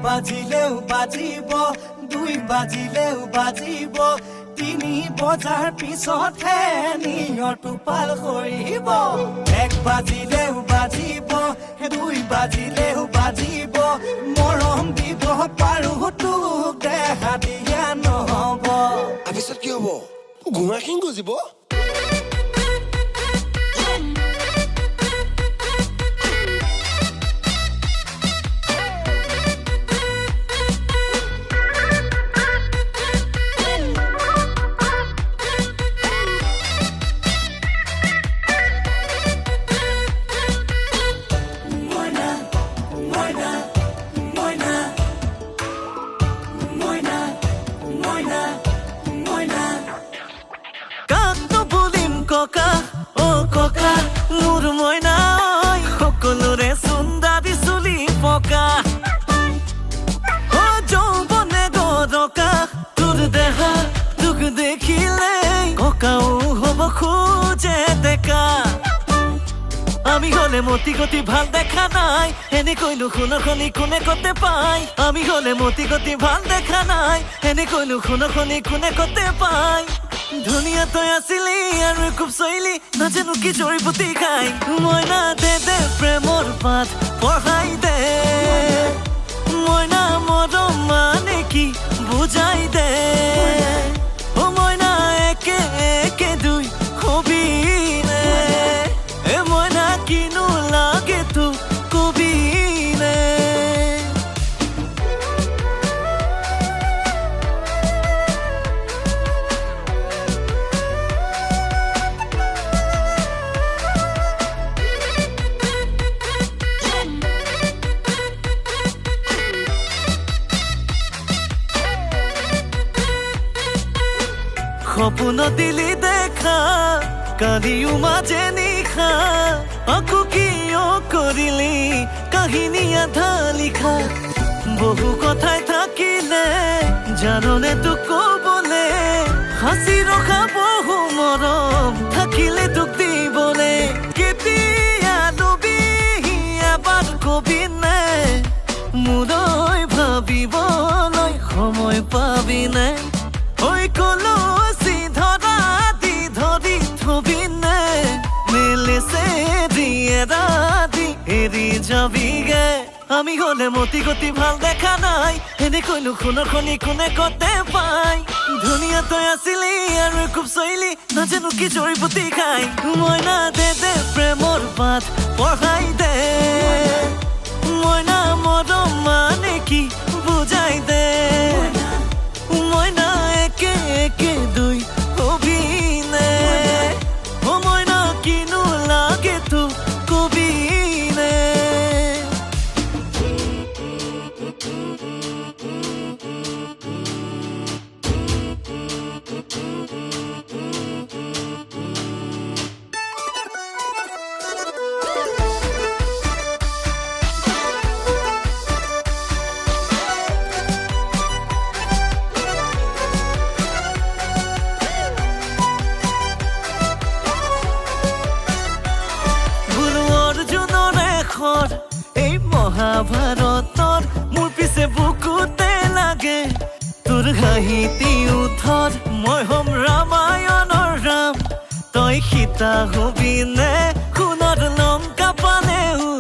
বাজিলেও বাজিব, 2 বাজিলেও বাজিব, 3 বজাৰ পিছতহে নিয়ৰ টোপাল কৰিব। 1 বাজিলেও বাজিব, 2 বাজিলেও বাজিব, মৰম দিব পাৰো তোক দেখা দিয়া নহ'ব। পিছত কি হ'ব? ঘোঁৰাখিনি গজিব। ককা ও ককা মোৰ মইনা সকলোৰে সুন্দৰী চুলি পকা ও যৌৱনে গৰকা তোৰ দেহা তোক দেখিলে ককাও হ'ব খোজে ডেকা আমি হলে মতি গতি ভাল দেখা নাই এনেকৈনো শুনখনি কোনে কতে পায় আমি হলে মতি গতি ভাল দেখা নাই এনেকৈনো শুনখনি কোনে কতে পায় ধুনীয়া তই আছিলি আৰু খুব চৈলি নাজানো কি জড়িবুটি খাই মইনা দে দে প্ৰেমৰ পাঠ পঢ়াই দে মইনা মৰম মানে কি বুজাই দে ও মইনা একে একে 2 কবি নে এ মইনা কিনো লাগে তো কবি নে সপোন দিলি দেখা কালিও মাজে নিশা আকৌ কিয় কৰিলি কাহিনী আধা লিখা বহু কথাই থাকিলে জাননে তোক কবলে হাসি ৰখা বহু মৰম থাকিলে তোক দিবলে কেতিয়া লবি এবাৰ কবি নে মোলৈ ভাবিবলৈ সময় পাবি নে ঐ কলচি ধৰা দি ধৰি থবি নে মেলেছে দিয়ে ৰাতি এৰি যাবিগে আমি হলে মতি গতি ভাল দেখা নাই এনেকৈনো শুনখনি কোনে কতে পায় ধুনীয়া তই আছিলি আৰু খুব চৈলি নাজানো কি জড়িবুটি খাই মইনা দে দে প্ৰেমৰ পাঠ পঢ়াই দে মইনা মৰম মানে কি বুজাই দে মইনা একে একে 2 কবি নে ও মইনা কিনো লাগে তো কবি নে এই মহাভাৰতৰ মোৰ পিছে বুকুতে লাগে তোৰ হাঁহিতি উঠত মই হম ৰামায়ণৰ ৰাম তই সীতা হবি নে সোণৰ লংকা পালেও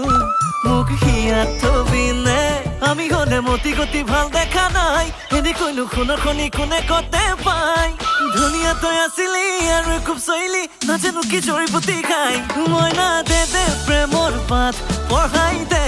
মোক হিয়াত থবি নে আমি হলে মতি গতি ভাল দেখা নাই এনেকৈনো শুনখনি কোনে কতে পায় ধুনীয়া তই আছিলি আৰু খুব চৈলি নাজানো কি জড়িবুটি খাই মইনা দে দে প্ৰেমৰ পাঠ পঢ়াই দে